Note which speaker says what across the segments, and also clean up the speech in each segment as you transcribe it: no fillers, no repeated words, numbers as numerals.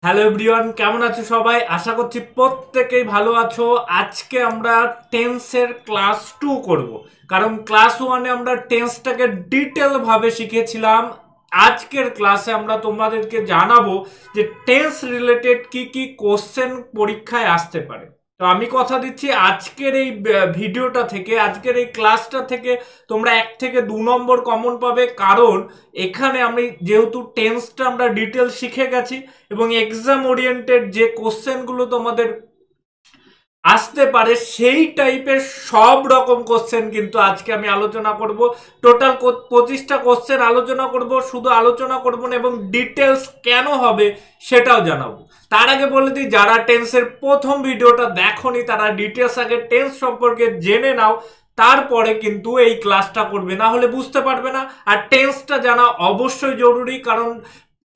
Speaker 1: Hello everyone, কেমন আছো সবাই? আশা করছি প্রত্যেকেই ভালো আছো। আজকে আমরা টেন্সের ক্লাস 2 করব, কারণ ক্লাস 1-এ আমরা টেন্সটাকে ডিটেল ভাবে শিখেছিলাম। আজকের ক্লাসে আমরা তোমাদেরকে জানাবো যে টেন্স রিলেটেড কি কি কোশ্চেন পরীক্ষায় আসতে পারে। তো আমি কথা দিচ্ছি, আজকের এই ভিডিওটা থেকে, আজকের এই ক্লাসটা থেকে তোমরা 1 থেকে 2 নম্বর কমন পাবে, কারণ এখানে আমি যেহেতু টেন্সটা আমরা ডিটেল শিখে গেছি এবং এক্সাম ওরিয়েন্টেড যে কোশ্চেনগুলো তোমাদের আসতে পারে সেই টাইপের সব রকম কোশ্চেন কিন্তু আজকে আমি আলোচনা করব। টোটাল 25টা কোশ্চেন আলোচনা করব, শুধু আলোচনা করব না এবং ডিটেলস কেন হবে সেটাও জানাবো। তার আগে বলে দিই, যারা টেন্সের প্রথম ভিডিওটা দেখোনি তারা ডিটেলস আগে টেন্স সম্পর্কে জেনে নাও, তারপরে কিন্তু এই ক্লাসটা করবে, না হলে বুঝতে পারবে না। আর টেন্সটা জানা অবশ্যই জরুরি, কারণ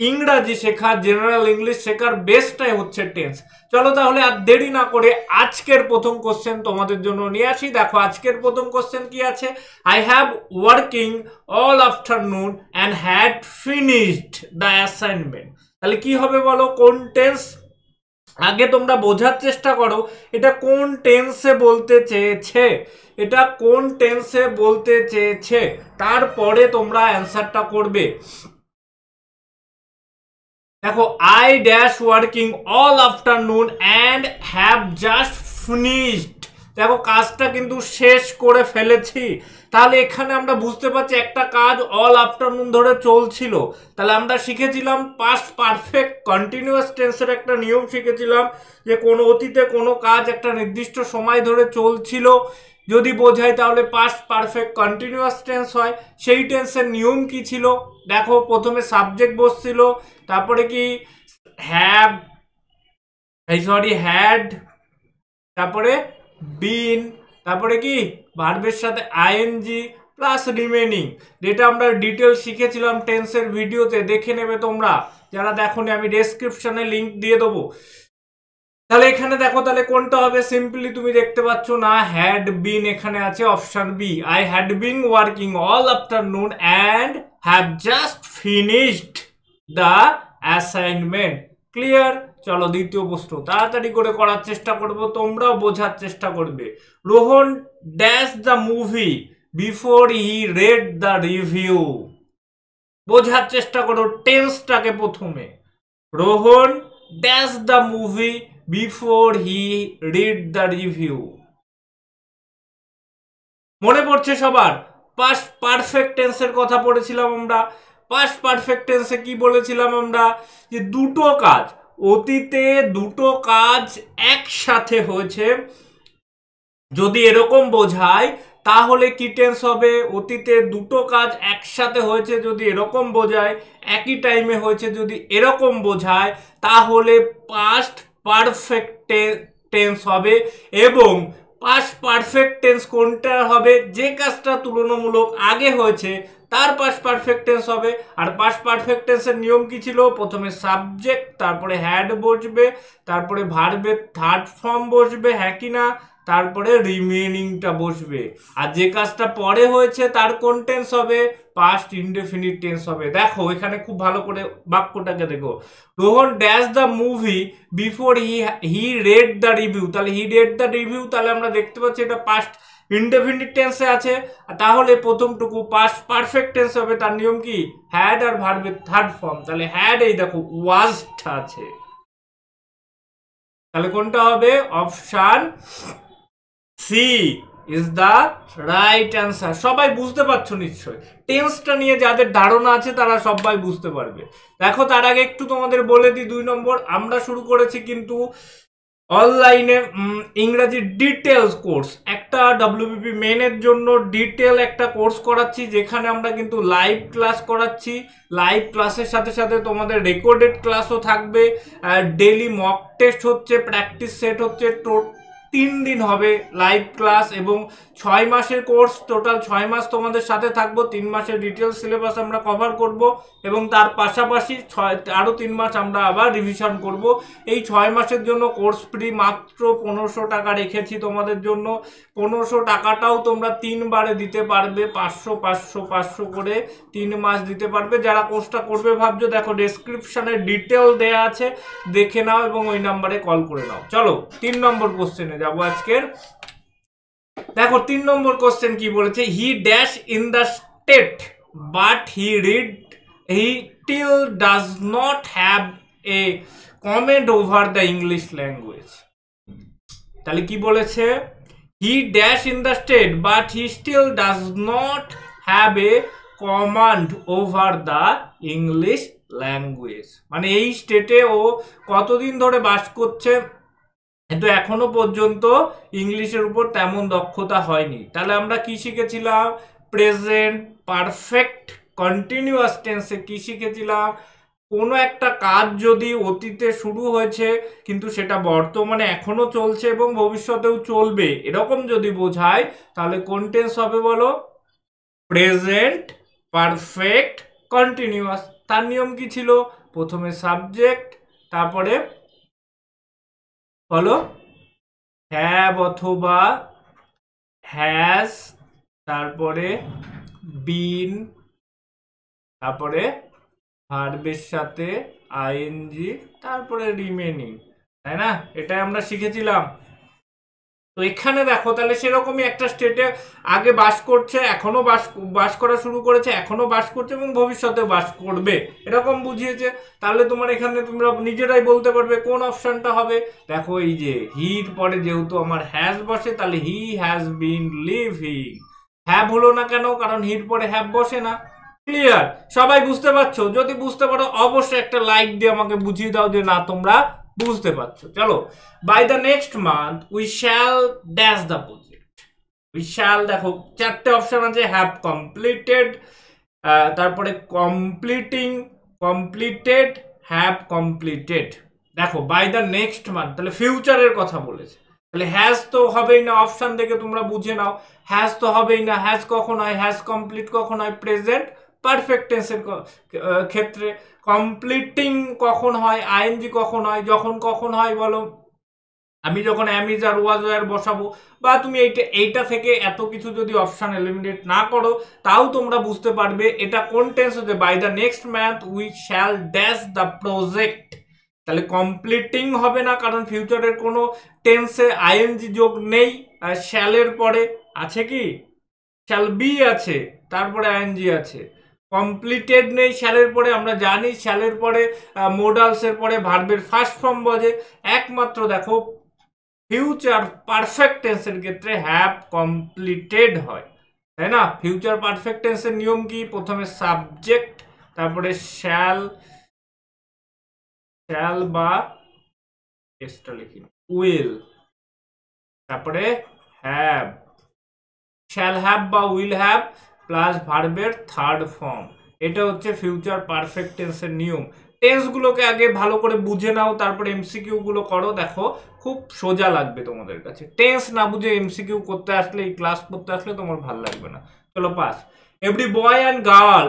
Speaker 1: ইংরাজি শেখা, জেনারেল ইংলিশ শেখার বেস্টটাই হচ্ছে টেন্স। চলো তাহলে আর দেরি না করে আজকের প্রথম কোশ্চেন তোমাদের জন্য নিয়ে আসি। দেখো আজকের প্রথম কোশ্চেন কি আছে। I have working all afternoon and had finished the assignment. তাহলে কি হবে বলো, কোন টেন্স? আগে তোমরা বোঝার চেষ্টা করো এটা কোন টেন্সে বলতে চেয়েছে, এটা কোন টেন্সে বলতে চেয়েছে, তারপরে তোমরা অ্যান্সারটা করবে। দেখো, I dash working all afternoon and have just finished. দেখো কাজটা কিন্তু শেষ করে ফেলেছি। তাহলে এখানে আমরা বুঝতে পারছি একটা কাজ অল আফটারনুন ধরে চলছিল। তাহলে আমরা শিখেছিলাম পাস্ট পারফেক্ট কন্টিনিউয়াস টেন্সের একটা নিয়ম শিখেছিলাম, যে কোনো অতীতে কোনো কাজ একটা নির্দিষ্ট সময় ধরে চলছিল যদি বোঝায় তাহলে পাস্ট পারফেক্ট কন্টিনিউয়াস টেন্স হয়। সেই টেন্সের নিয়ম কি ছিল? দেখো প্রথমে সাবজেক্ট বসছিল, তারপরে কি হ্যাভ, হ্যাড, তারপরে বিন, তারপরে কি ভার্বের সাথে আইএনজি প্লাস রিমেনিং, যেটা আমরা ডিটেল শিখেছিলাম টেন্সের ভিডিওতে, দেখে নেবে তোমরা যারা দেখোনি, আমি ডেসক্রিপশনে লিংক দিয়ে দেবো। তাহলে এখানে দেখো, তাহলে কোনটা হবে? সিম্পলি তুমি দেখতে পাচ্ছ না, হ্যাড বিন এখানে আছে, option B. I had been working all afternoon and have just finished the assignment. Clear? চলো দ্বিতীয় প্রশ্ন তাড়াতাড়ি করে করার চেষ্টা করব, তোমরাও বোঝার চেষ্টা করবে। Rohan dash the movie before he red the review. বোঝার চেষ্টা করো টেন্সটাকে প্রথমে। Rohan dash the movie before he read the review. মনে পড়ছে সবার? পাস্ট পারফেক্ট টেন্সের কথা পড়েছিলাম আমরা। পাস্ট পারফেক্ট টেন্সে কি বলেছিলাম আমরা? যে দুটো কাজ, অতীতে দুটো কাজ একসাথে হয়েছে যদি এরকম বোঝায় তাহলে কি টেন্স হবে? অতীতে দুটো কাজ একসাথে হয়েছে যদি এরকম বোঝায়, একই টাইমে হয়েছে যদি এরকম বোঝায়, তাহলে পাস্ট পারফেক্ট টেন্স হবে। এবং পাস্ট পারফেক্ট টেন্স কোনটা হবে? যে কাজটা তুলনামূলক আগে হয়েছে তার পাস্ট পারফেক্ট টেন্স হবে। আর পাস্ট পারফেক্ট টেন্সের নিয়ম কি ছিল? প্রথমে সাবজেক্ট, তারপরে হ্যাড বসবে, তারপরে ভার্বের থার্ড ফর্ম বসবে, হ্যাঁ কি না, তারপরে রিমেনিংটা বসবে। আর যে কাজটা পরে হয়েছে তার কোন টেন্স হবে? পাস্ট ইনডেফিনিট টেন্স হবে। দেখো এখানে খুব ভালো করে বাক্যটাকে দেখো, Rohan dash the movie before he red the review. তাহলে হি রেড দ্য রিভিউ, তাহলে আমরা দেখতে পাচ্ছি এটা পাস্ট ইনডেফিনিট টেন্সে আছে। তাহলে প্রথমটুকু পাস্ট পারফেক্ট টেন্স হবে, তার নিয়ম কি? হ্যাড আর ভার্বের থার্ড ফর্ম। তাহলে হ্যাড, এই দেখো ওয়াজটা আছে, তাহলে কোনটা হবে? Option C is the right answer. সবাই বুঝতে পারছো নিশ্চয়? টেন্সটা নিয়ে যাদের ধারণা আছে তারা সবাই বুঝতে পারবে। দেখো তার আগে একটু তোমাদের বলে দিই, 2 নম্বর আমরা শুরু করেছি কিন্তু অনলাইনে ইংরাজি ডিটেলস কোর্স, একটা ডব্লিউবিপি মেনের জন্য ডিটেল একটা কোর্স করাচ্ছি, যেখানে আমরা কিন্তু লাইভ ক্লাস করাচ্ছি। লাইভ ক্লাসের সাথে সাথে তোমাদের রেকর্ডেড ক্লাসও থাকবে, ডেলি মক টেস্ট হচ্ছে, প্র্যাকটিস সেট হচ্ছে, 3 দিন হবে লাইভ ক্লাস এবং 6 মাসের কোর্স, টোটাল 6 মাস তোমাদের সাথে থাকবো। 3 মাসের ডিটেল সিলেবাস আমরা কভার করব এবং তার পাশাপাশি আরও 3 মাস আমরা আবার রিভিশন করব। এই 6 মাসের জন্য কোর্স ফ্রি মাত্র 1500 টাকা রেখেছি তোমাদের জন্য। 1500 টাকাটাও তোমরা 3 বারে দিতে পারবে, 500 500 500 করে 3 মাস দিতে পারবে। যারা কোর্সটা করবে ভাবছো, দেখো ডেসক্রিপশনে ডিটেল দেয়া আছে, দেখে নাও এবং ওই নাম্বারে কল করে নাও। চলো 3 নম্বর কোশ্চেনে যাবো আজকের। দেখো 3 নম্বর কোশ্চেন কি বলেছে, he dash in the state but he till does not have a comment over the English language. তাহলে কি বলেছে, he dash in the state but he still does not have a command over the English language. মানে এই স্টেটে ও কতদিন ধরে বাস করছে, কিন্তু এখনো পর্যন্ত ইংলিশের উপর তেমন দক্ষতা হয়নি। তাহলে আমরা কি শিখেছিলাম, প্রেজেন্ট পারফেক্ট কন্টিনিউয়াস টেন্সে কি শিখেছিলাম, কোনো একটা কাজ যদি অতীতে শুরু হয়েছে কিন্তু সেটা বর্তমানে এখনো চলছে এবং ভবিষ্যতেও চলবে, এরকম যদি বোঝায় তাহলে কোন টেন্স হবে বলো, প্রেজেন্ট পারফেক্ট কন্টিনিউয়াস। তার নিয়ম কি ছিল, প্রথমে সাবজেক্ট, তারপরে বলো হ্যাভ অথবা হ্যাজ, তারপরে বিন, তারপরে ভার্বের সাথে আইএনজি, তারপরে রিমেনিং, তাই না? এটাই আমরা শিখেছিলাম। তো এখানে দেখো তাহলে সেরকমই একটা স্টেটে আগে বাস করছে, এখনো বাস করা শুরু করেছে, এখনো বাস করছে এবং ভবিষ্যতে বাস করবে, এরকম বুঝিয়েছে। তাহলে তোমার এখানে তোমরা নিজেরাই বলতে পারবে কোন অপশনটা হবে। দেখো এই যে হির পরে যেহেতু আমার হ্যাজ বসে, তাহলে he has been living. Have হলো না কেন, কারণ হির পরে হ্যাভ বসে না। ক্লিয়ার? সবাই বুঝতে পারছো? যদি বুঝতে পারো অবশ্যই একটা লাইক দিয়ে আমাকে বুঝিয়ে দাও যে না তোমরা বুঝতে পারছো। চলো, by the next month we shall dash the project. We shall, দেখো 4টে অপশন আছে, হ্যাভ কমপ্লিটেড, তারপরে কমপ্লিটিং, কমপ্লিটেড, হ্যাভ কমপ্লিটেড। দেখো বাই দ্য নেক্সট মান্থ, তাহলে ফিউচারের কথা বলেছে, তাহলে হ্যাজ তো হবেই না, অপশন দেখে তোমরা বুঝে নাও হ্যাজ তো হবেই না। হ্যাজ কখন হয়, হ্যাজ কমপ্লিট কখন হয়, প্রেজেন্ট পারফেক্ট টেন্সের ক্ষেত্রে। কমপ্লিটিং কখন হয়, আইএনজি কখন হয়, যখন কখন হয় বলো, আমি যখন অ্যামিজ আর ওয়াজ ওয়ার বসাবো, বা তুমি এইটা থেকে এত কিছু যদি অপশন এলিমিনেট না করো তাও তোমরা বুঝতে পারবে এটা কোন টেন্স হচ্ছে, by the next month we shall dash the project. তাহলে কমপ্লিটিং হবে না, কারণ ফিউচারের কোনো টেন্সে আইএনজি যোগ নেই। আর শ্যালের পরে আছে কি, শ্যাল বি আছে, তারপরে আইএনজি আছে। কমপ্লিটেড নেই শ্যালের পরে, আমরা জানি শ্যালের পরে মোডালসের পরে ভার্বের ফার্স্ট ফর্ম বজে। একমাত্র দেখো ফিউচার পারফেক্ট টেন্সের ক্ষেত্রে হ্যাভ কমপ্লিটেড হয়, তাই না? ফিউচার পারফেক্ট টেন্সের নিয়ম কি, প্রথমে সাবজেক্ট, তারপরে শ্যাল, শ্যাল বা এসটা লিখি উইল, তারপরে হ্যাভ, শ্যাল হ্যাভ বা উইল হ্যাভ প্লাস ভার্বের থার্ড ফর্ম। এটা হচ্ছে ফিউচার পারফেক্ট টেন্সের নিয়ম। টেন্সগুলোকে আগে ভালো করে বুঝে নাও, তারপরে এমসিকিউ গুলো করো, দেখো খুব সোজা লাগবে তোমাদের কাছে। টেন্স না বুঝে এমসিকিউ করতে আসলে, এই ক্লাস করতে আসলে তোমার ভালো লাগবে না। চলো পাস। Every boy and girl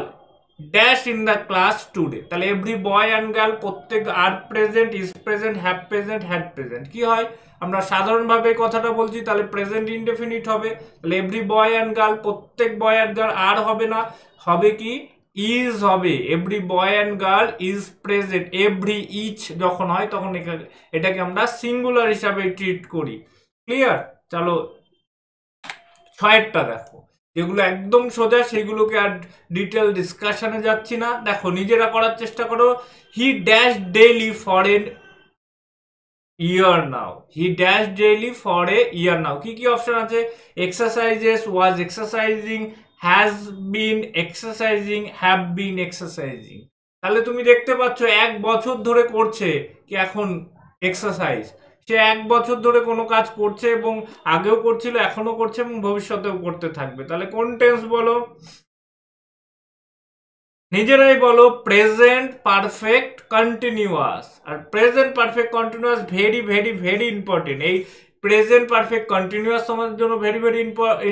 Speaker 1: dash in the class today. তাহলে এভরি বয় অ্যান্ড গার্ল প্রত্যেক আর present, is present, have present, had present. কি হয়, আমরা সাধারণভাবে কথাটা বলছি, তাহলে প্রেজেন্ট ইনডেফিনিট হবে। তাহলে এভরি বয় অ্যান্ড গার্ল, প্রত্যেক বয় অ্যান্ড গার্ল, আর হবে না, হবে কি ইজ হবে। Every boy and girl is present. Every each যখন হয় তখন এটাকে আমরা সিঙ্গুলার হিসাবে ট্রিট করি। ক্লিয়ার? চলো 6টা দেখো, যেগুলো একদম সোজা সেগুলোকে আর ডিটেল ডিসকাশনে যাচ্ছি না, দেখো নিজেরা করার চেষ্টা করো। He dash daily for an year now. He dash daily for a year now. কি কি অপশন আছে, exercises, was exercising, has been exercising, have been exercising. তাহলে তুমি দেখতে পাচ্ছ 1 বছর ধরে করছে কি এখন এক্সারসাইজ। সে 1 বছর ধরে কোনো কাজ করছে এবং আগেও করছিল, এখনো করছে এবং ভবিষ্যতেও করতে থাকবে। তাহলে কোন টেন্স বলো, নিজেরাই বলো। Present perfect continuous. আর present perfect continuous very very very important. এই প্রেজেন্ট পারফেক্ট কন্টিনিউয়াস সময়ের জন্য ভেরি ভেরি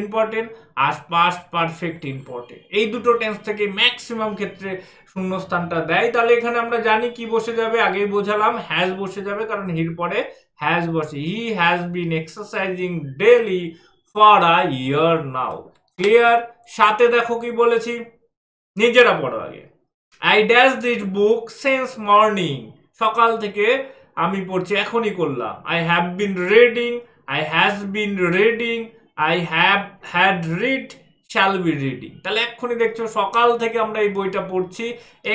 Speaker 1: ইম্পর্টেন্ট, আর পাস্ট পারফেক্ট ইম্পর্টেন্ট। এই দুটো টেন্স থেকে ম্যাক্সিমাম ক্ষেত্রে শূন্যস্থানটা দেয়। তাহলে এখানে আমরা জানি কি বসে যাবে, আগেই বোঝালাম, হ্যাজ বসে যাবে, কারণ হির পরে হ্যাজ বসে। He has been exercising daily for a year now. Clear? সাথে দেখো কি বলেছি, নিজেরা পড়ো আগে। I dash this book since morning, সকাল থেকে আমি পড়ছি, এখনই করলাম। I have been reading, I has been reading, I have had read, shall be reading. তাহলে এক্ষুনি দেখছো সকাল থেকে আমরা এই বইটা পড়ছি।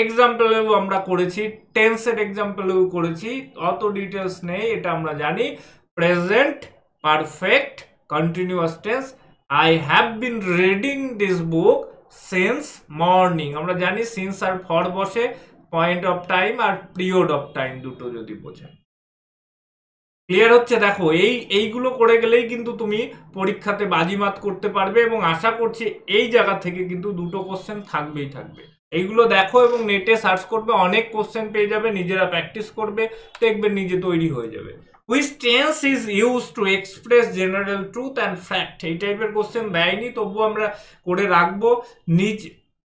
Speaker 1: এক্সাম্পলেও আমরা করেছি, টেন্সের এক্সাম্পলেও করেছি, অত ডিটেলস নেই, এটা আমরা জানি। Present perfect continuous tense, I have been reading this book since morning. আমরা জানি সিন্স আর ফর বসে, পয়েন্ট অফ টাইম আর পিরিয়ড অফ টাইম দুটো যদি বোঝায়। ক্লিয়ার হচ্ছে? দেখো এইগুলো করে গেলেই কিন্তু তুমি পরীক্ষাতে বাজিমাত করতে পারবে, এবং আশা করছি এই জায়গা থেকে কিন্তু দুটো কোশ্চেন থাকবেই থাকবে। এইগুলো দেখো এবং নেটে সার্চ করবে, অনেক কোশ্চেন পেয়ে যাবে, নিজেরা প্র্যাকটিস করবে, দেখবে নিজে তৈরি হয়ে যাবে। Which tense is use to express general truth and fact, এই টাইপের কোশ্চেন দেয়নি, তবুও আমরা করে রাখবো।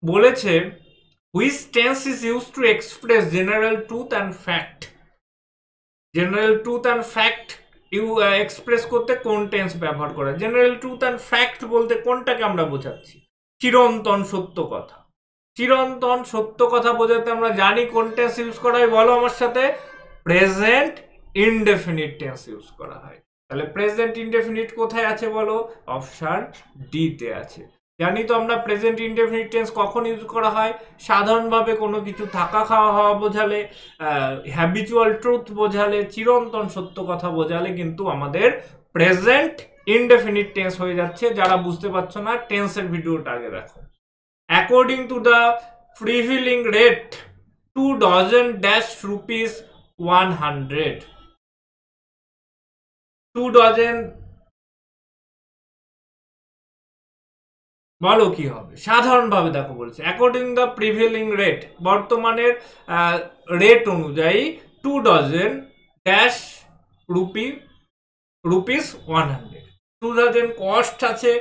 Speaker 1: বলেছে which tense is use to express general truth and fact. General truth and fact express করতে কোন টেন্স ব্যবহার করা? জেনারেল ট্রুথ অ্যান্ড ফ্যাক্ট বলতে কোনটাকে আমরা বোঝাচ্ছি? চিরন্তন সত্য কথা। চিরন্তন সত্য কথা বোঝাতে আমরা জানি কোন টেন্স ইউজ করা হয়, বলো আমার সাথে? প্রেজেন্ট ইনডেফিনিট টেন্স ইউজ করা হয়। তাহলে প্রেজেন্ট ইনডেফিনিট কোথায় আছে বলো? অপশন ডি তে আছে। জানি তো আমরা প্রেজেন্ট ইনডেফিনিট টেন্স কখন ইউজ করা হয়? সাধারণভাবে কোনো কিছু থাকা খাওয়া হওয়া বোঝালে, হ্যাবিচুয়াল ট্রুথ বোঝালে, চিরন্তন সত্য কথা বোঝালে কিন্তু আমাদের প্রেজেন্ট ইনডেফিনিট টেন্স হয়ে যাচ্ছে। যারা বুঝতে পারছো না, টেন্সের ভিডিওটা আগে দেখো। According to the prevailing rate 2 dozen dash rupees 100, 2 dozen বলো কি হবে? সাধারণভাবে দেখো বলছে অ্যাকর্ডিং দ্য প্রিভেলিং রেট, বর্তমানের রেট অনুযায়ী 2 dozen dash rupees 100। 2 dozen cost আছে,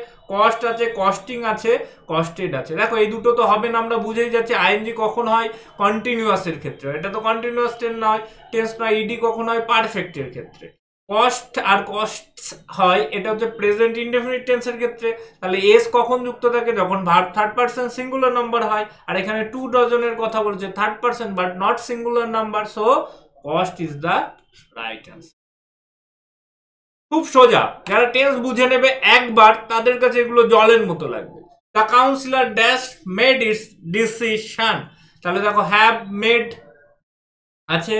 Speaker 1: কস্টিং আছে, কস্টেড আছে। দেখো এই দুটো তো হবে না, আমরা বুঝেই যাচ্ছি। আইএনজি কখন হয়? কন্টিনিউয়াসের ক্ষেত্রে, এটা তো কন্টিনিউয়াস টেন্স নয়। ইডি কখন হয়? পারফেক্টের ক্ষেত্রে। কস্ট আর কস্ট হয়, এটা হচ্ছে প্রেজেন্ট ইনডেফিনিট টেন্সের ক্ষেত্রে। তাহলে এস কখন যুক্ত থাকে? যখন verb third person singular number হয়। আর এখানে 2 dozen কথা বলছে third person but not singular number, so cost is the right answer. খুব সোজা, যারা টেন্স বুঝে নেবে একবার, তাদের কাছে এগুলো জলের মতো লাগবে। The councillor dash made it's decision. তাহলে দেখো হ্যাভ মেড আছে,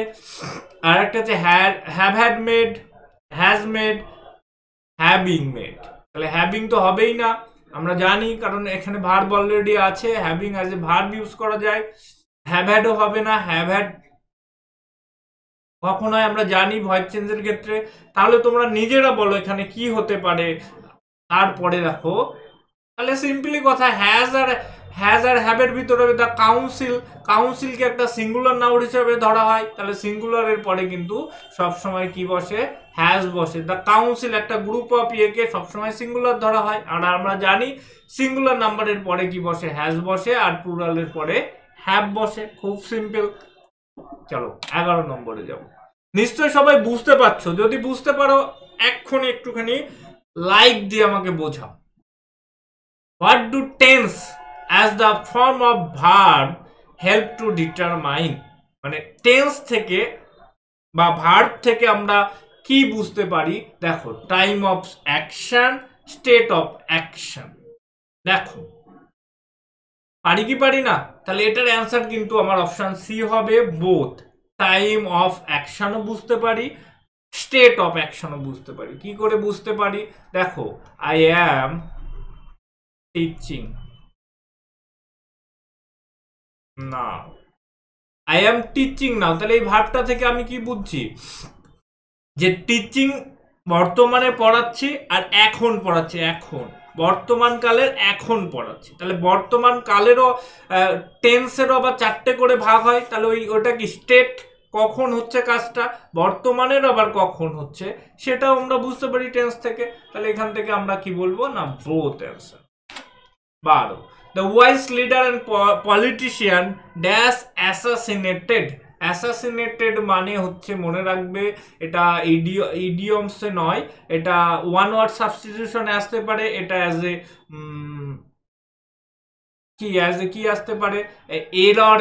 Speaker 1: আর একটা আছে have had made, has made, having made. তাহলে হ্যাভিং তো হবেই না, আমরা জানি, কারণ এখানে ভার্ব অলরেডি আছে। Having as a verb use করা যায়। হ্যাভ হ্যাডও হবে না, হ্যাভ হ্যাড কখন হয় আমরা জানি ভয়েস চেঞ্জের ক্ষেত্রে। তাহলে তোমরা নিজেরা বলো এখানে কি হতে পারে। তারপরে দেখো, তাহলে সিম্পলি কথা, হ্যাজ আর হ্যাভের ভিতরে দ্য কাউন্সিলকে একটা সিঙ্গুলার নাউন হিসেবে ধরা হয়। তাহলে সিঙ্গুলারের পরে কিন্তু সবসময় কি বসে? হ্যাজ বসে। দ্য কাউন্সিল একটা গ্রুপ অফ ইয়েকে সবসময় সিঙ্গুলার ধরা হয়। আর আমরা জানি সিঙ্গুলার নাম্বারের পরে কি বসে? হ্যাজ বসে, আর প্লুরালের পরে হ্যাভ বসে। খুব সিম্পল। চলো 11 নম্বরে যাব। নিশ্চয়ই সবাই বুঝতে পারছো? যদি বুঝতে পারো এক্ষুনি একটুখানি লাইক দিয়ে আমাকে বোঝাও। What do tense as the form of verb help to determine? মানে টেন্স থেকে বা ভার্ব থেকে আমরা কি বুঝতে পারি? দেখো, time of action, state of action. দেখো পারি কি পারি না? তাহলে এটার অ্যান্সার কিন্তু আমার অপশন সি হবে, বোথ। টাইম অফ অ্যাকশনও বুঝতে পারি, স্টেট অফ অ্যাকশনও বুঝতে পারি। কি করে বুঝতে পারি? দেখো, I am teaching now, I am teaching now. তাহলে এই ভার্বটা থেকে আমি কি বুঝছি? যে টিচিং বর্তমানে পড়াচ্ছি, আর এখন পড়াচ্ছি, এখন বর্তমান কালের এখন পড়াচ্ছি। তাহলে বর্তমান কালেরও টেন্সেরও আবার 4টে করে ভাগ হয়। তাহলে ওটা কি? স্টেট, কখন হচ্ছে কাজটা, বর্তমানের আবার কখন হচ্ছে সেটাও আমরা বুঝতে পারি টেন্স থেকে। তাহলে এখান থেকে আমরা কি বলবো না both answer. 12, the wise leader and politician dash assassinated। Assassinated মানে হচ্ছে মনে রাখবে এটা ইডিয়মসে নয়, এটা ওয়ান ওয়ার্ড সাবস্টিটিউশনে আসতে পারে, এটা অ্যাজ এ কি আসতে পারে, এরর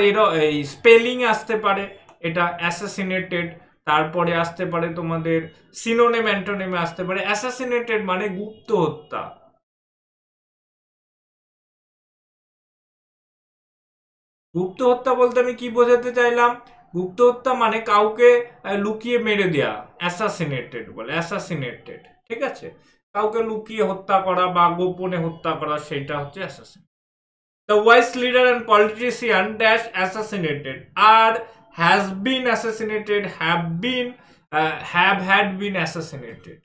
Speaker 1: এই স্পেলিং আসতে পারে, এটা অ্যাসাসিনেটেড। তারপরে আসতে পারে তোমাদের সিনোনিম অ্যান্টোনিমে আসতে পারে। অ্যাসাসিনেটেড মানে গুপ্ত হত্যা। গুপ্ত হত্যা বলতে আমি কি বোঝাতে চাইলাম, গুপ্ত হত্যা মানে কাউকে লুকিয়ে মেরে দেয়া, অ্যাসাসিনেটেড বলে, অ্যাসাসিনেটেড। ঠিক আছে, কাউকে লুকিয়ে হত্যা করা বা গোপনে হত্যা করা, সেটা হচ্ছে assassinated. The wise leader and politician dash assassinated are has been assassinated, have had been assassinated।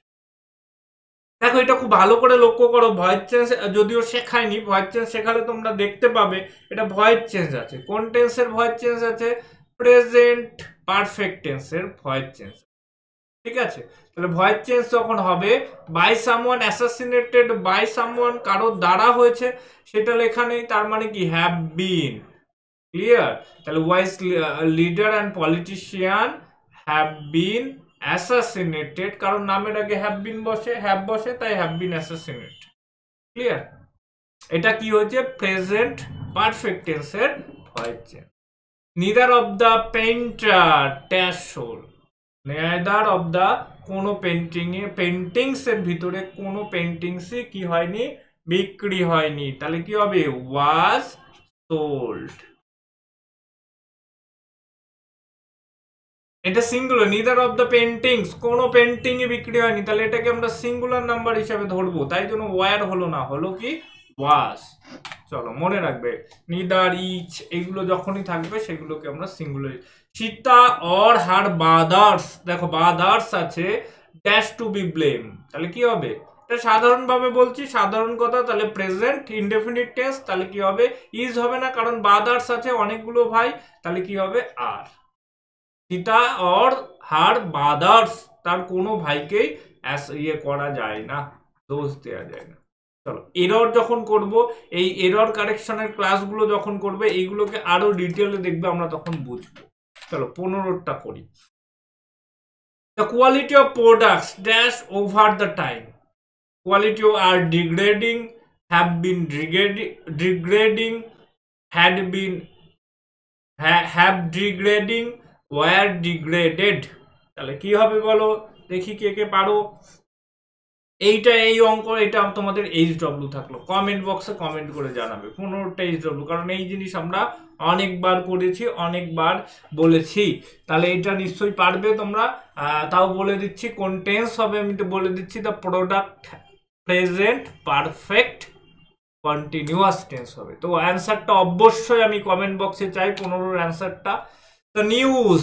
Speaker 1: দেখো এটা খুব ভালো করে লক্ষ্য করো, ভয়েস চেঞ্জ যদিও শেখায়নি, ভয়েস চেঞ্জ শেখালে তোমরা দেখতে পাবে এটা ভয়েস চেঞ্জ আছে। কোন টেন্সের ভয়েস চেঞ্জ আছে? প্রেজেন্ট পারফেক্ট টেন্সের ভয়েস চেঞ্জ। ঠিক আছে, তাহলে ভয়েস চেঞ্জ যখন হবে by someone assassinated, by someone কারোর দ্বারা হয়েছে সেটা লেখা নেই, তার মানে কি হ্যাভ বিন। ক্লিয়ার? তাহলে wise leader and politician have been assassinated, কারণ নামের আগে হ্যাভ বিন বসে, তাই হ্যাভ বিন অ্যাসাসিনেটেড। ক্লিয়ার? এটা কি হয়েছে? প্রেজেন্ট পারফেক্ট টেন্সের voice change. Neither of the painter dash sold, neither of the কোনো পেন্টিংস এর ভিতরে কোনো পেন্টিংসই কি হয়নি? বিক্রি হয়নি। তাহলে কি হবে? ওয়াজ সোল্ড। এটা singular, neither of the paintings, কোনো পেন্টিংই বিক্রি হয়নি, তাহলে এটাকে আমরা সিঙ্গুলার নাম্বার হিসাবে ধরবো, তাই জন্য ওয়ার হলো না, হলো কি ওয়াজ। চলো মনে রাখবে, নিদার, ইচ এগুলো যখনই থাকবে সেগুলোকে আমরা সিঙ্গুলার। সীতা অর হার বাদার্স, দেখো বাদার্স আছে, ড্যাশ টু বি ব্লেম, তাহলে কি হবে? এটা সাধারণভাবে বলছি, সাধারণ কথা, তাহলে প্রেজেন্ট ইনডেফিনিট টেন্স, তাহলে কি হবে? ইজ হবে না, কারণ বাদার্স আছে অনেকগুলো ভাই, তাহলে কি হবে? আর। সীতা অর হার বাদার্স, তার কোনো ভাইকেই ইয়ে করা যায় না, দোষ দেওয়া যায় না। চলো এরর যখন করব, এই এরর কারেকশনের ক্লাসগুলো যখন করবে, এইগুলোকে আরো ডিটেলে দেখবে, আমরা তখন বুঝবো। চলো 15টা করি। The quality of products dash over the time, quality are degrading, have been degrading, had been have degrading, were degraded। তাহলে কি হবে বলো দেখি, কে কে পারো? এইটা এই অঙ্ক, এটা তোমাদের HW থাকলো, কমেন্ট বক্সে কমেন্ট করে জানাবে 15টা HW, কারণ এই জিনিস আমরা অনেকবার করেছি, অনেকবার বলেছি। তাহলে এটা নিশ্চয়ই পারবে তোমরা। তাও বলে দিচ্ছি কোন টেন্স হবে, আমি তো বলে দিচ্ছি, the product present perfect continuous tense হবে। তো অ্যান্সারটা অবশ্যই আমি কমেন্ট বক্সে চাই, 15-র অ্যান্সারটা। The news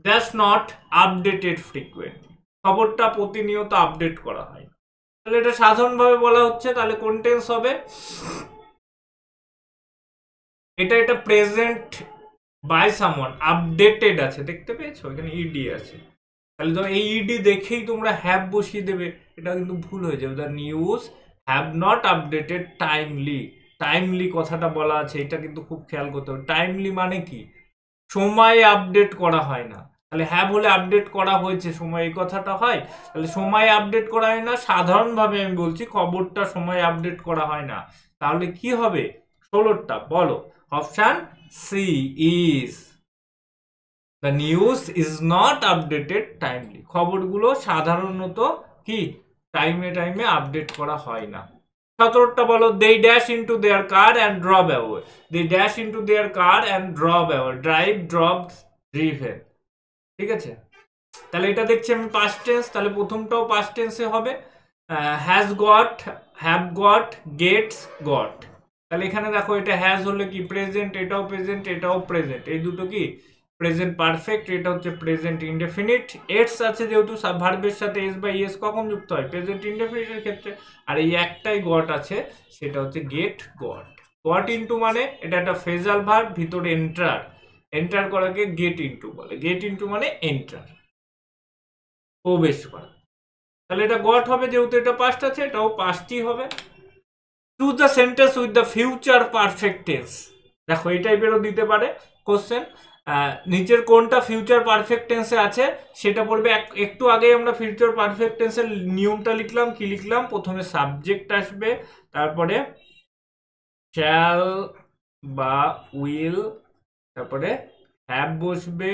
Speaker 1: that's not updated frequently, খবরটা প্রতিনিয়ত আপডেট করা হয়। তাহলে এটা সাধারণভাবে বলা হচ্ছে, তাহলে কোন টেন্স হবে? এটা প্রেজেন্ট বাই সামওয়ান, আপডেটেড আছে, দেখতে পেয়েছো এখানে ইডি আছে, তাহলে তো এই ইডি দেখেই তোমরা হ্যাভ বসিয়ে দেবে, এটা কিন্তু ভুল হয়ে যাবে। The news have not updated timely, timely কথাটা বলা আছে, এটা কিন্তু খুব খেয়াল করতে হবে। টাইমলি মানে কি? সময়ে আপডেট করা হয় না, তাহলে হ্যাভ হলে আপডেট করা হয়েছে সময়, এই কথাটা হয়। তাহলে সময়ে আপডেট করা হয় না, সাধারণভাবে আমি বলছি খবরটা সময়ে আপডেট করা হয় না, তাহলে কি হবে? 16টা বলো। Option C is, the news is not updated timely, খবরগুলো সাধারণত কি টাইমে আপডেট করা হয় না। 17টা বলো। They dash into their car and drop away, they dash into their car and drop away, drive, drop, driven. ঠিক আছে, তাহলে এটা দেখছি আমি পাস্ট টেন্স, তাহলে প্রথমটাও পাস্ট টেন্সে হবে। Has got, have got, gets got. তাহলে এখানে দেখো এটা হ্যাজ হলে কি প্রেজেন্ট, এটাও প্রেজেন্ট, এটাও প্রেজেন্ট, এই দুটো কি প্রেজেন্ট পারফেক্ট, এটা হচ্ছে প্রেজেন্ট ইনডেফিনিট। এস আছে যেহেতু ভার্বের সাথে এস বা ইএস কখন যুক্ত হয়? প্রেজেন্ট ইনডেফিনিটের ক্ষেত্রে। আর এই একটাই গট আছে, সেটা হচ্ছে গেট গট। গট ইনটু মানে এটা একটা ফ্রেজাল ভার্ব, ভিতরে এন্টার, এন্টার করাকে গেট ইনটু বলে। গেট ইনটু মানে এন্টার, প্রবেশ করা। তাহলে এটা গট হবে, যেহেতু এটা পাস্ট আছে, এটাও পাস্টই হবে। Choose the sentence with the future perfect tense. দেখো এই টাইপেরও দিতে পারে কোশ্চেন, নিচের কোনটা ফিউচার পারফেক্ট টেন্সে আছে সেটা পড়বে। একটু আগে আমরা ফিউচার পারফেক্ট টেন্সের নিয়মটা লিখলাম। কি লিখলাম? প্রথমে সাবজেক্ট আসবে, তারপরে শ্যাল বা উইল, তারপরে হ্যাভ বসবে,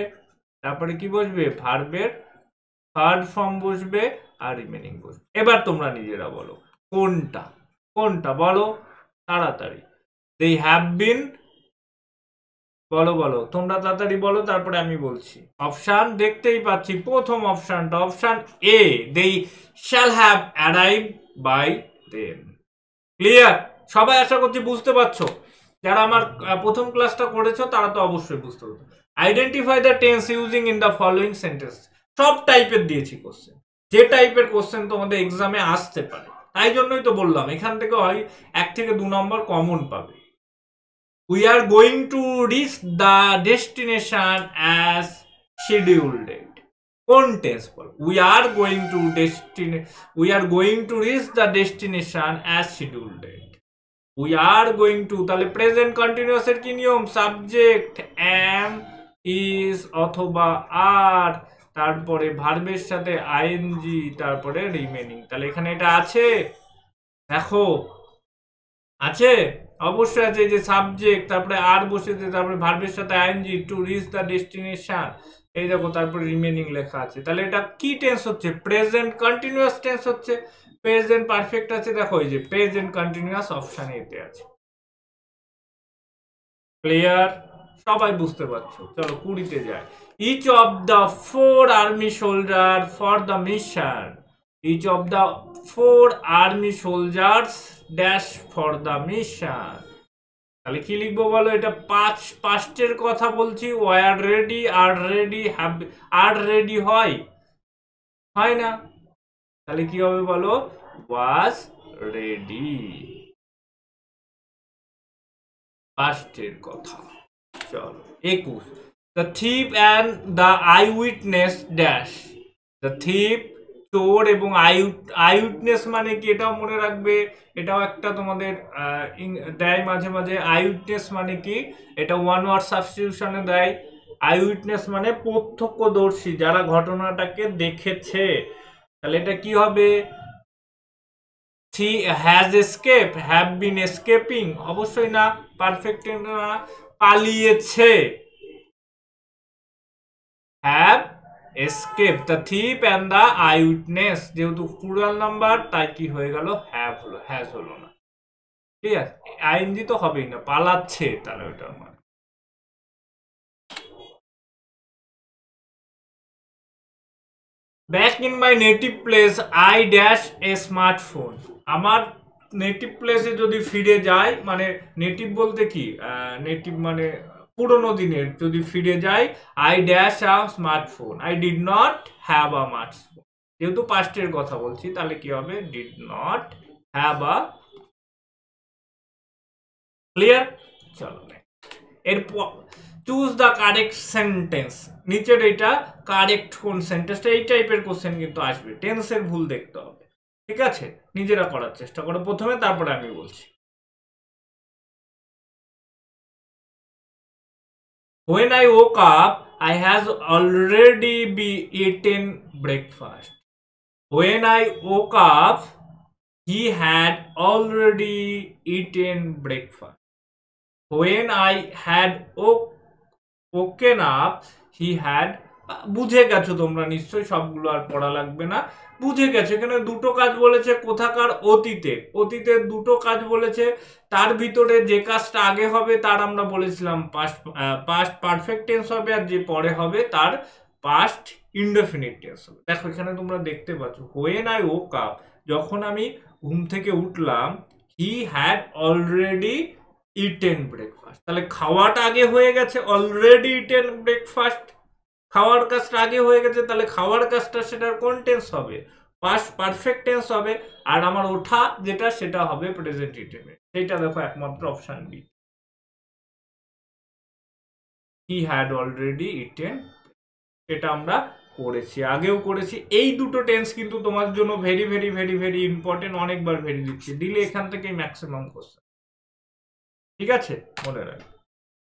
Speaker 1: তারপরে কি বসবে? ভার্বের থার্ড ফর্ম বসবে, আর রিমেনিং বসবে। এবার তোমরা নিজেরা বলো কোনটা কোনটা, বলো তাড়াতাড়ি। দে হ্যাভ বিন, বলো বলো তোমরা তাড়াতাড়ি বলো, তারপরে আমি বলছি। অপশান দেখতেই পাচ্ছি, প্রথম অপশানটা, option A, they shall have arrive by then. Clear? সবাই আশা করছি বুঝতে পারছো। যারা আমার প্রথম ক্লাসটা করেছো তারা তো অবশ্যই বুঝতে পারছো। Identify the tense using in the following sentence. সব টাইপের দিয়েছি কোশ্চেন, যে টাইপের কোশ্চেন তোমাদের এক্সামে আসতে পারে। তাই জন্যই তো বললাম এখান থেকে হয় 1 থেকে 2 নম্বর কমন পাবে। We are going to reach the destination as scheduled. কোন tense ball? we are going to reach the destination as scheduled. we are going to, তাহলে প্রেজেন্ট কন্টিনিউয়াস এর কি নিয়ম? সাবজেক্ট am, is অথবা আর, তারপরে ভার্বের সাথে আইএনজি, তারপরে রিমেনিং। তাহলে এখানে এটা আছে, দেখো আছে, অবশ্যই আছে। যে সাবজেক্ট, তারপরে আর বসেছে, তারপরে ভার্বের সাথে ING, to reach the destination, এই দেখো, তারপরে রিমেনিং লেখা আছে। তাহলে এটা কি টেন্স হচ্ছে? প্রেজেন্ট কন্টিনিউয়াস টেন্স হচ্ছে। প্রেজেন্ট পারফেক্ট আছে, দেখো এই যে প্রেজেন্ট কন্টিনিউয়াস অপশন এতে আছে। ক্লিয়ার? সবাই বুঝতে পারছো? চলো 20-তে যায়। Each of the 4 army soldier for the mission. Each of the 4 army soldiers dash for the mission. তাহলে কি লিখবো বলো? এটা পাস্টের কথা বলছি। Were ready, are ready, have, are ready হয় না? তাহলে কি হবে বলো? ওয়াজ রেডি, পাস্টের কথা। চলো 21, the thief and the I witness dash. The thief, চোর, এবং আই উইটনেস মানে কি? এটাও মনে রাখবে, এটাও একটা তোমাদের দেয় মাঝে মাঝে। আই উইটনেস মানে কি? এটা ওয়ান ওয়ার্ড সাবস্টিটিউশনে দেয়। আই উইটনেস মানে প্রত্যক্ষদর্শী, যারা ঘটনাটাকে দেখেছে। তাহলে এটা কি হবে? Has escape, have been escaping, অবশ্যই না, পারফেক্ট না, পালিয়েছে। Have escape the thief and the I witness, যেহেতু প্লুরাল নাম্বার তাই কি হয়ে গেল? হ্যাভ হলো, হ্যাজ হলো না। ঠিক আছে, আইএনজি তো হবেই না, পালাচ্ছে, তাহলে ওইটার মানে। Back in my native place I dash a smartphone. আমার নেটিভ প্লেসে যদি ফিরে যাই, মানে নেটিভ বলতে কি? নেটিভ মানে পুরোনো দিনের, যদি ফিরে যাই, I dash a smartphone. I did not have a smartphone, যেহেতু পাস্টের কথা বলছি, তাহলে কি হবে? Did not have a. Clear? চলো এরপর চুজ দ্য কারেক্ট সেন্টেন্স। নিচের এটা কারেক্ট কোন সেন্টেন্সটা? এই টাইপের কোশ্চেন কিন্তু আসবে, টেন্সের ভুল দেখতে হবে। ঠিক আছে, নিজেরা করার চেষ্টা করো প্রথমে, তারপরে আমি বলছি। When I woke up, I has already be eaten breakfast. When I woke up, he had already eaten breakfast. When I had woken up, he had, বুঝে গেছো তোমরা নিশ্চয়ই, সবগুলো আর পড়া লাগবে না, বুঝে গেছো। এখানে দুটো কাজ বলেছে, কোথাকার? অতীতে। অতীতের দুটো কাজ বলেছে, তার ভিতরে যে কাজটা আগে হবে তার আমরা বলেছিলাম পাস্ট পারফেক্ট টেন্স হবে, আর যে পরে হবে তার পাস্ট ইনডেফিনিট টেন্স হবে। দেখো এখানে তোমরা দেখতে পাচ্ছ, হোয়েন আই ওক আপ, যখন আমি ঘুম থেকে উঠলাম, হি হ্যাড অলরেডি ইটেন ব্রেকফাস্ট। তাহলে খাওয়াটা আগে হয়ে গেছে, অলরেডি ইটেন ব্রেকফাস্ট, খাওয়ার কাজটা আগে হয়ে গেছে। তাহলে খাওয়ার কাজটা সেটার কোন টেন্স হবে? পাস্ট পারফেক্ট টেন্স হবে। আর আমার ওঠা যেটা, সেটা হবে প্রেজেন্ট ইটেন। সেইটা দেখো একমাত্র option B. He had already eaten, এটা আমরা করেছি, আগেও করেছি। এই দুটো টেন্স কিন্তু তোমার জন্য very very very very important, অনেকবার ভেরি দিচ্ছি, দিলে এখান থেকেই ম্যাক্সিমাম কোশ্চেন। ঠিক আছে, মনে রাখো।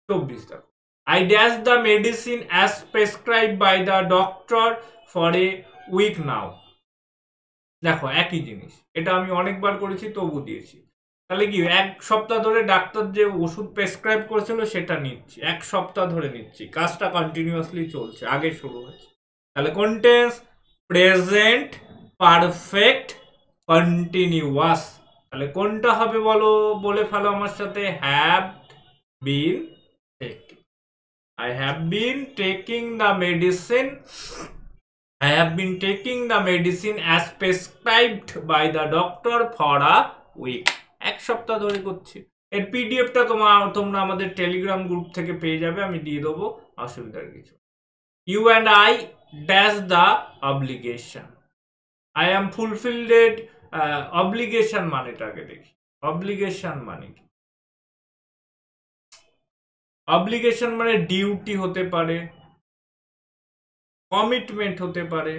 Speaker 1: 24 দেখো, I dash the medicine as prescribed by the doctor for a week now। দেখো একই জিনিস, এটা আমি অনেকবার করেছি তবু দিয়েছি। তাহলে কি এক সপ্তাহ ধরে ডাক্তার যে ওষুধ প্রেসক্রাইব করেছিল সেটা নিচ্ছি, এক সপ্তাহ ধরে নিচ্ছি, কাজটা কন্টিনিউয়াসলি চলছে, আগে শুরু হয়েছে। তাহলে কোন টেন্স? Present perfect continuous. তাহলে কোনটা হবে বলো, বলে ফেলো আমার সাথে, have been taking. I have been taking the medicine, I have been taking the medicine as prescribed by the doctor for a week। এক সপ্তাহ ধরে করছি। এর পিডিএফটা তোমরা আমাদের টেলিগ্রাম গ্রুপ থেকে পেয়ে যাবে, আমি দিয়ে দেবো, অসুবিধার কিছু। You and I dash the obligation, I am fulfilled। obligation মানেটাকে দেখি, obligation মানে কি? অব্লিগেশন মানে ডিউটি হতে পারে, কমিটমেন্ট হতে পারে,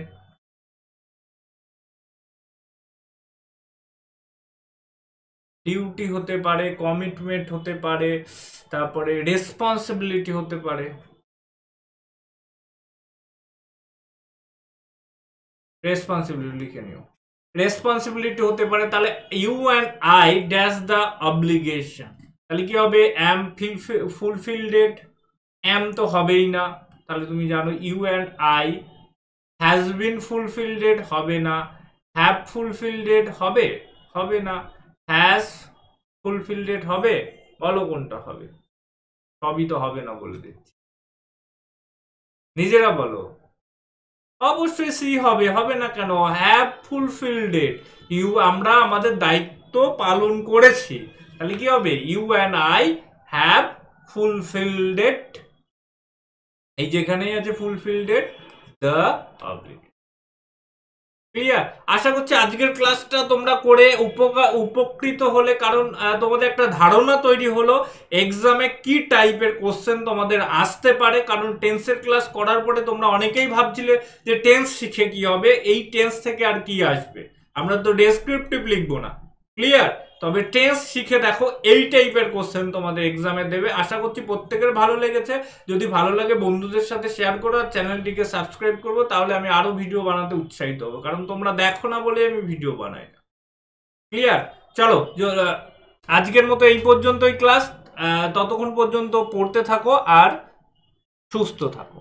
Speaker 1: ডিউটি হতে পারে, কমিটমেন্ট হতে পারে, তারপরে রেসপন্সিবিলিটি হতে পারে। রেসপন্সিবিলিটি লিখে নিও, রেসপন্সিবিলিটি হতে পারে। তাহলে you and I dash the obligation, তাহলে কি হবে? অ্যাম ফুলফিলড, অ্যাম তো হবেই না, তাহলে তুমি জানো you and I. Has been fulfilled হবে না, হ্যাভ ফুলফিলড হবে, হবে না, হ্যাজ ফুলফিলড হবে, বলো কোনটা হবে? সবই তো হবে না বলে দিচ্ছি, নিজেরা বলো। অবশ্যই সি হবে, হবে না কেন? হ্যাভ ফুলফিলড ইউ, আমরা আমাদের দায়িত্ব পালন করেছি, তাহলে কি হবে? You and I have fulfilled, এই যেখানেই আছে ফুলফিলড দ্য অব্লিগেশন। ক্লিয়ার? আশা করছি আজকের ক্লাসটা তোমরা করে উপকৃত হলে, কারণ তোমাদের একটা ধারণা তৈরি হলো এক্সামে কি টাইপের কোশ্চেন তোমাদের আসতে পারে। কারণ টেন্সের ক্লাস করার পরে তোমরা অনেকেই ভাবছিলে যে টেন্স শিখে কি হবে, এই টেন্স থেকে আর কি আসবে, আমরা তো ডেসক্রিপটিভ লিখবো না। ক্লিয়ার? তবে টেন্স শিখে দেখো এই টাইপের কোশ্চেন তোমাদের এক্সামে দেবে। আশা করছি প্রত্যেকের ভালো লেগেছে। যদি ভালো লাগে বন্ধুদের সাথে শেয়ার করো, আর চ্যানেলটিকে সাবস্ক্রাইব করবো, তাহলে আমি আরো ভিডিও বানাতে উৎসাহিত হবো, কারণ তোমরা দেখো না বলে আমি ভিডিও বানাই না। ক্লিয়ার? চলো আজকের মতো এই পর্যন্তই ক্লাস, ততক্ষণ পর্যন্ত পড়তে থাকো আর সুস্থ থাকো।